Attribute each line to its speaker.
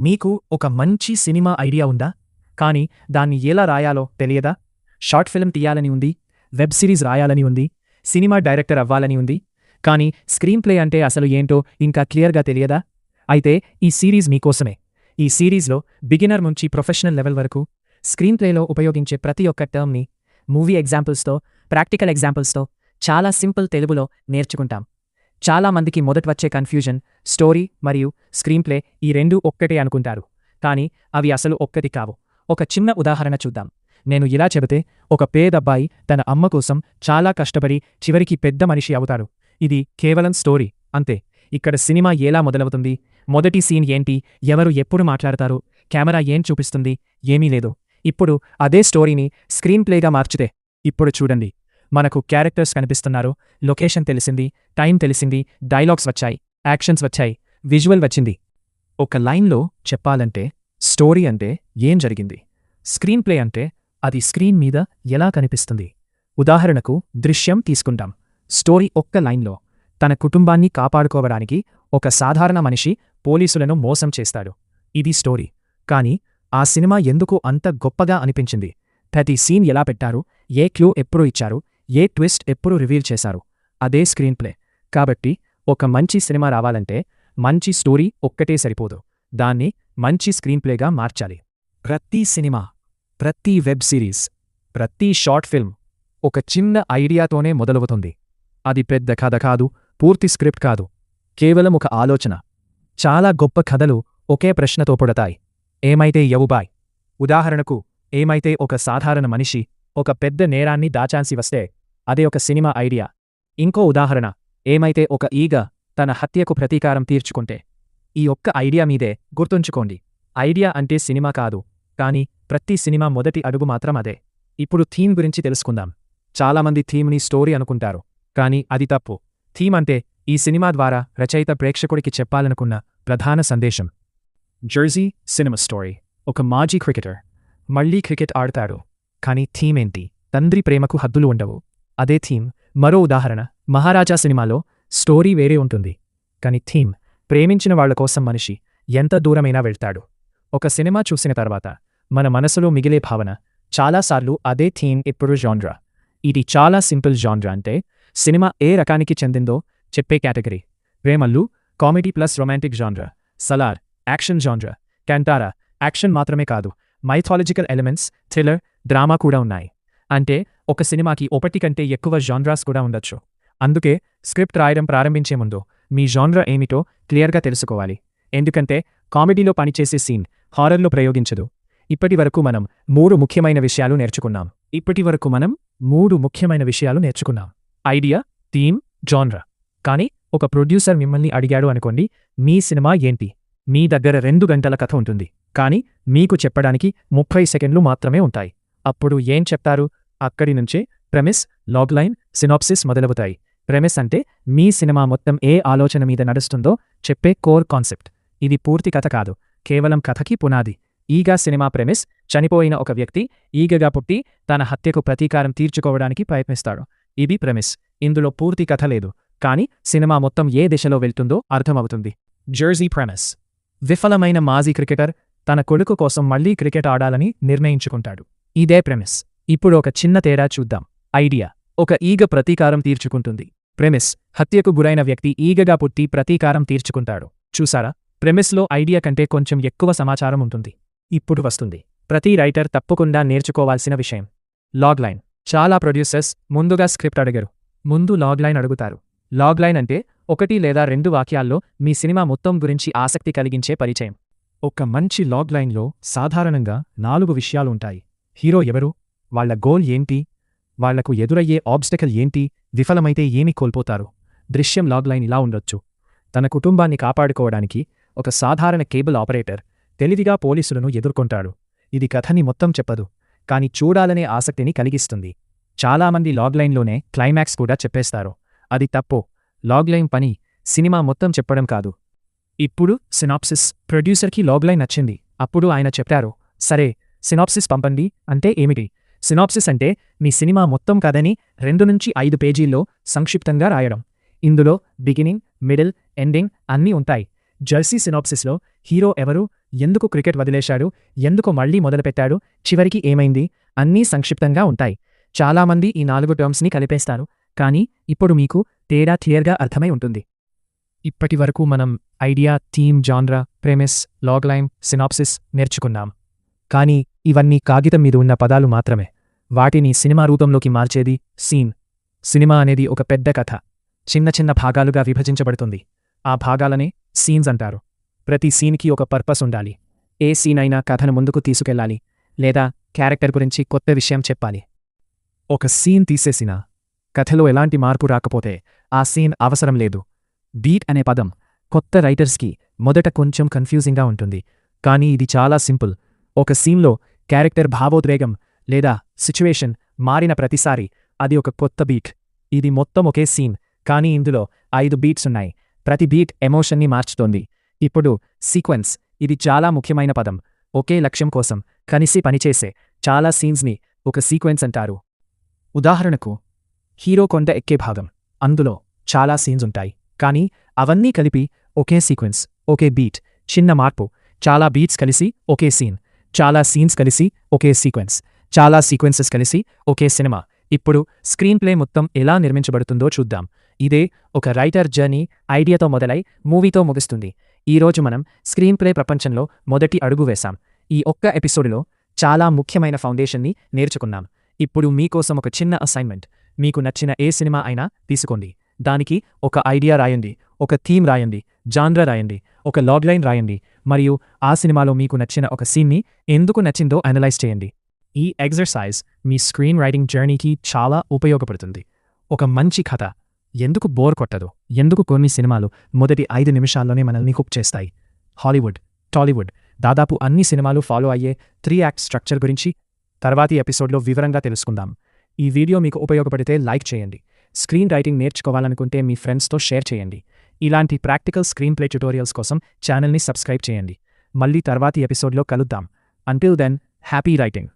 Speaker 1: మీకు ఒక మంచి సినిమా ఐడియా ఉందా? కానీ దాన్ని ఎలా రాయాలో తెలియదా? షార్ట్ ఫిల్మ్ తీయాలని ఉంది, వెబ్ సిరీస్ రాయాలని ఉంది, సినిమా డైరెక్టర్ అవ్వాలని ఉంది, కానీ స్క్రీన్ ప్లే అంటే అసలు ఏంటో ఇంకా క్లియర్గా తెలియదా? అయితే ఈ సిరీస్ మీకోసమే. ఈ సిరీస్లో బిగినర్ నుంచి ప్రొఫెషనల్ లెవెల్ వరకు స్క్రీన్ ప్లేలో ఉపయోగించే ప్రతి ఒక్క టర్మ్ని మూవీ ఎగ్జాంపుల్స్తో, ప్రాక్టికల్ ఎగ్జాంపుల్స్తో చాలా సింపుల్ తెలుగులో నేర్చుకుంటాం. చాలా మందికి మొదట వచ్చే కన్ఫ్యూజన్ స్టోరీ మరియు స్క్రీన్ ప్లే ఈ రెండూ ఒక్కటే అనుకుంటారు. కానీ అవి అసలు ఒక్కటి కావు. ఒక చిన్న ఉదాహరణ చూద్దాం. నేను ఇలా చెబితే ఒక పేదబ్బాయి తన అమ్మ కోసం చాలా కష్టపడి చివరికి పెద్ద మనిషి అవుతాడు. ఇది కేవలం స్టోరీ అంతే. ఇక్కడ సినిమా ఎలా మొదలవుతుంది, మొదటి సీన్ ఏంటి, ఎవరు ఎప్పుడు మాట్లాడతారు, కెమెరా ఏం చూపిస్తుంది, ఏమీ లేదు. ఇప్పుడు అదే స్టోరీని స్క్రీన్ ప్లేగా మార్చితే ఇప్పుడు చూడండి. మనకు క్యారెక్టర్స్ కనిపిస్తున్నారు, లొకేషన్ తెలిసింది, టైం తెలిసింది, డైలాగ్స్ వచ్చాయి, యాక్షన్స్ వచ్చాయి, విజువల్ వచ్చింది. ఒక లైన్లో చెప్పాలంటే స్టోరీ అంటే ఏం జరిగింది, స్క్రీన్ ప్లే అంటే అది స్క్రీన్ మీద ఎలా కనిపిస్తుంది. ఉదాహరణకు దృశ్యం తీసుకుంటాం. స్టోరీ ఒక్క లైన్లో తన కుటుంబాన్ని కాపాడుకోవడానికి ఒక సాధారణ మనిషి పోలీసులను మోసం చేస్తాడు. ఇది స్టోరీ. కానీ ఆ సినిమా ఎందుకు అంత గొప్పగా అనిపించింది? ప్రతి సీన్ ఎలా పెట్టారు, ఏ క్లూ ఎప్పుడు ఇచ్చారు, ఏ ట్విస్ట్ ఎప్పుడు రివీల్ చేశారు, అదే స్క్రీన్ ప్లే. కాబట్టి ఒక మంచి సినిమా రావాలంటే మంచి స్టోరీ ఒక్కటే సరిపోదు, దాన్ని మంచి స్క్రీన్ ప్లేగా మార్చాలి. ప్రతి సినిమా, ప్రతి వెబ్ సిరీస్, ప్రతి షార్ట్ ఫిల్మ్ ఒక చిన్న ఐడియాతోనే మొదలవుతుంది. అది పెద్ద కథ కాదు, పూర్తి స్క్రిప్ట్ కాదు, కేవలం ఒక ఆలోచన. చాలా గొప్ప కథలు ఒకే ప్రశ్నతో పుడతాయి: ఏమైతే యవుబాయ్. ఉదాహరణకు, ఏమైతే ఒక సాధారణ మనిషి ఒక పెద్ద నేరాన్ని దాచాల్సి వస్తే అదే ఒక సినిమా ఐడియా. ఇంకో ఉదాహరణ, ఏమైతే ఒక ఈగ తన హత్యకు ప్రతీకారం తీర్చుకుంటే. ఈ ఒక్క ఐడియా మీదే గుర్తుంచుకోండి. ఐడియా అంటే సినిమా కాదు, కానీ ప్రతి సినిమా మొదటి అడుగు మాత్రం అదే. ఇప్పుడు థీమ్ గురించి తెలుసుకుందాం. చాలామంది థీమ్ని స్టోరీ అనుకుంటారు, కానీ అది తప్పు. థీమ్ అంటే ఈ సినిమా ద్వారా రచయిత ప్రేక్షకుడికి చెప్పాలనుకున్న ప్రధాన సందేశం. Jersey cinema story. ఒక మాజీ క్రికెటర్ మళ్లీ క్రికెట్ ఆడతాడు, కానీ థీమ్ ఏంటి? తండ్రి ప్రేమకు హద్దులు ఉండవు. అదే థీమ్. మరో ఉదాహరణ, మహారాజా సినిమాలో స్టోరీ వేరే ఉంటుంది, కానీ థీమ్ ప్రేమించిన వాళ్ల కోసం మనిషి ఎంత దూరమైనా వెళ్తాడు. ఒక సినిమా చూసిన తర్వాత మన మనసులో మిగిలే భావన చాలాసార్లు అదే థీమ్. ఇప్పుడు జాన్రా. ఇది చాలా సింపుల్. జాన్రా అంటే సినిమా ఏ రకానికి చెందిందో చెప్పే category. Premalu comedy plus romantic genre. Salaar action genre. Kantara action మాత్రమే కాదు, మైథాలజికల్ ఎలిమెంట్స్, థ్రిల్లర్, డ్రామా కూడా ఉన్నాయి. అంటే ఒక సినిమాకి ఒకటి కంటే ఎక్కువ జాన్రాస్ కూడా ఉండొచ్చు. అందుకే స్క్రిప్ట్ రాయడం ప్రారంభించే ముందు మీ జాన్రా ఏమిటో క్లియర్గా తెలుసుకోవాలి. ఎందుకంటే కామెడీలో పనిచేసే సీన్ హారర్లో ప్రయోగించదు. ఇప్పటి వరకు మనం మూడు ముఖ్యమైన విషయాలు నేర్చుకున్నాం. Idea, theme, genre. కానీ ఒక ప్రొడ్యూసర్ మిమ్మల్ని అడిగాడు అనుకోండి, మీ సినిమా ఏంటి? మీ దగ్గర 2 గంటల కథ ఉంటుంది, కానీ మీకు చెప్పడానికి 30 సెకండ్లు మాత్రమే ఉంటాయి. అప్పుడు ఏం చెప్తారు? అక్కడి నుంచే ప్రెమిస్, లాగ్లైన్, సినాప్సిస్ మొదలవుతాయి. ప్రెమిస్ అంటే మీ సినిమా మొత్తం ఏ ఆలోచన మీద నడుస్తుందో చెప్పే కోర్ కాన్సెప్ట్. ఇది పూర్తి కథ కాదు, కేవలం కథకి పునాది. ఈగా సినిమా ప్రెమిస్: చనిపోయిన ఒక వ్యక్తి ఈగగా పుట్టి తన హత్యకు ప్రతీకారం తీర్చుకోవడానికి ప్రయత్నిస్తాడు. ఇది ప్రెమిస్. ఇందులో పూర్తి కథ లేదు, కానీ సినిమా మొత్తం ఏ దిశలో వెళ్తుందో అర్థమవుతుంది. జెర్సీ ప్రెమిస్: విఫలమైన మాజీ క్రికెటర్ తన కొడుకు కోసం మళ్లీ క్రికెట్ ఆడాలని నిర్ణయించుకుంటాడు. ఇదే ప్రెమిస్. ఇప్పుడు ఒక చిన్న తేడా చూద్దాం. ఐడియా: ఒక ఈగ ప్రతీకారం తీర్చుకుంటుంది. ప్రెమిస్: హత్యకు గురైన వ్యక్తి ఈగగా పుట్టి ప్రతీకారం తీర్చుకుంటాడు. చూసారా? ప్రెమిస్లో ఐడియా కంటే కొంచెం ఎక్కువ సమాచారం ఉంటుంది. ఇప్పుడు వస్తుంది ప్రతి రైటర్ తప్పకుండా నేర్చుకోవాల్సిన విషయం: లాగ్లైన్. చాలా ప్రొడ్యూసర్స్ ముందుగా స్క్రిప్ట్ అడగరు, ముందు లాగ్లైన్ అడుగుతారు. లాగ్లైన్ అంటే 1 లేదా 2 వాక్యాల్లో మీ సినిమా మొత్తం గురించి ఆసక్తి కలిగించే పరిచయం. ఒక మంచి లాగ్లైన్లో సాధారణంగా 4 విషయాలు ఉంటాయి. హీరో ఎవరు, వాళ్ల గోల్ ఏంటి, వాళ్లకు ఎదురయ్యే ఆబ్స్టకల్ ఏంటి, విఫలమైతే ఏమి కోల్పోతారు. దృశ్యం లాగ్లైన్ ఇలా ఉండొచ్చు: తన కుటుంబాన్ని కాపాడుకోవడానికి ఒక సాధారణ కేబుల్ ఆపరేటర్ తెలివిగా పోలీసులను ఎదుర్కొంటాడు. ఇది కథని మొత్తం చెప్పదు, కానీ చూడాలనే ఆసక్తిని కలిగిస్తుంది. చాలామంది లాగ్లైన్లోనే క్లైమాక్స్ కూడా చెప్పేస్తారు. అది తప్పు. లాగ్లైన్ పని సినిమా మొత్తం చెప్పడం కాదు. ఇప్పుడు సినాప్సిస్. ప్రొడ్యూసర్కి లాగ్లైన్ నచ్చింది. అప్పుడు ఆయన చెప్తారు, సరే సినాప్సిస్ పంపండి. అంటే ఏమిటి? సినాప్సిస్ అంటే మీ సినిమా మొత్తం కథని 2 నుంచి 5 పేజీల్లో సంక్షిప్తంగా రాయడం. ఇందులో బిగినింగ్, మిడిల్, ఎండింగ్ అన్నీ ఉంటాయి. జెర్సీ సినాప్సిస్లో హీరో ఎవరు, ఎందుకు క్రికెట్ వదిలేశాడు, ఎందుకు మళ్లీ మొదలుపెట్టాడు, చివరికి ఏమైంది అన్నీ సంక్షిప్తంగా ఉంటాయి. చాలామంది ఈ 4 టర్మ్స్ని కలిపేస్తారు, కానీ ఇప్పుడు మీకు తేడా క్లియర్గా అర్థమై ఉంటుంది. ఇప్పటి వరకు మనం idea, theme, genre, premise, logline, synopsis నేర్చుకున్నాం. కానీ ఇవన్నీ కాగితం మీద ఉన్న పదాలు మాత్రమే. వాటిని సినిమా రూపంలోకి మార్చేది సీన్. సినిమా అనేది ఒక పెద్ద కథ. చిన్న చిన్న భాగాలుగా విభజించబడుతుంది. ఆ భాగాలనే సీన్స్ అంటారు. ప్రతి సీన్కి ఒక పర్పస్ ఉండాలి. ఏ సీన్ అయినా కథను ముందుకు తీసుకెళ్లాలి, లేదా క్యారెక్టర్ గురించి కొత్త విషయం చెప్పాలి. ఒక సీన్ తీసేసినా కథలో ఎలాంటి మార్పు రాకపోతే ఆ సీన్ అవసరం లేదు. బీట్ అనే పదం కొత్త రైటర్స్కి మొదట కొంచెం కన్ఫ్యూజింగ్గా ఉంటుంది, కానీ ఇది చాలా సింపుల్. ఒక సీన్లో క్యారెక్టర్ భావోద్వేగం లేదా సిచ్యువేషన్ మారిన ప్రతిసారి అది ఒక కొత్త బీట్. ఇది మొత్తం ఒకే సీన్, కానీ ఇందులో 5 బీట్స్ ఉన్నాయి. ప్రతి బీట్ ఎమోషన్ని మార్చుతోంది. ఇప్పుడు సీక్వెన్స్, ఇది చాలా ముఖ్యమైన పదం. ఒకే లక్ష్యం కోసం కలిసి పనిచేసే చాలా సీన్స్ని ఒక సీక్వెన్స్ అంటారు. ఉదాహరణకు హీరో కొండ ఎక్కే భాగం, అందులో చాలా సీన్స్ ఉంటాయి, కానీ అవన్నీ కలిపి ఒకే సీక్వెన్స్, ఒకే బీట్. చిన్న మార్పు, చాలా బీట్స్ కలిసి ఒకే సీన్, చాలా సీన్స్ కలిసి ఒకే సీక్వెన్స్, చాలా సీక్వెన్సెస్ కలిసి ఒకే సినిమా. ఇప్పుడు స్క్రీన్ ప్లే మొత్తం ఎలా నిర్మించబడుతుందో చూద్దాం. ఇదే ఒక రైటర్ జర్నీ, ఐడియాతో మొదలై మూవీతో ముగుస్తుంది. ఈరోజు మనం స్క్రీన్ ప్లే ప్రపంచంలో మొదటి అడుగు వేశాం. ఈ ఒక్క ఎపిసోడ్లో చాలా ముఖ్యమైన ఫౌండేషన్ని నేర్చుకున్నాం. ఇప్పుడు మీకోసం ఒక చిన్న అసైన్మెంట్. మీకు నచ్చిన ఏ సినిమా అయినా తీసుకోండి. దానికి ఒక ఐడియా రాయండి, ఒక థీమ్ రాయండి, జాన్రా రాయండి, ఒక లాగ్లైన్ రాయండి, మరియు ఆ సినిమాలో మీకు నచ్చిన ఒక సీన్ని ఎందుకు నచ్చిందో అనలైజ్ చేయండి. ఈ ఎక్సర్సైజ్ మీ స్క్రీన్ రైటింగ్ జర్నీకి చాలా ఉపయోగపడుతుంది. ఒక మంచి కథ ఎందుకు బోర్ కొట్టదు, ఎందుకు కొన్ని సినిమాలు మొదటి 5 నిమిషాల్లోనే మనల్ని హుక్ చేస్తాయి. హాలీవుడ్, టాలీవుడ్, దాదాపు అన్ని సినిమాలు ఫాలో అయ్యే 3 యాక్ట్ స్ట్రక్చర్ గురించి తర్వాతి ఎపిసోడ్లో వివరంగా తెలుసుకుందాం. ఈ వీడియో మీకు ఉపయోగపడితే లైక్ చేయండి. స్క్రీన్ రైటింగ్ నేర్చుకోవాలనుకుంటే మీ ఫ్రెండ్స్తో షేర్ చేయండి. ఇలాంటి ప్రాక్టికల్ స్క్రీన్ ప్లే ట్యుటోరియల్స్ కోసం ఛానల్ని సబ్స్క్రైబ్ చేయండి. మళ్ళీ తర్వాతి ఎపిసోడ్లో కలుద్దాం. Until then, happy writing.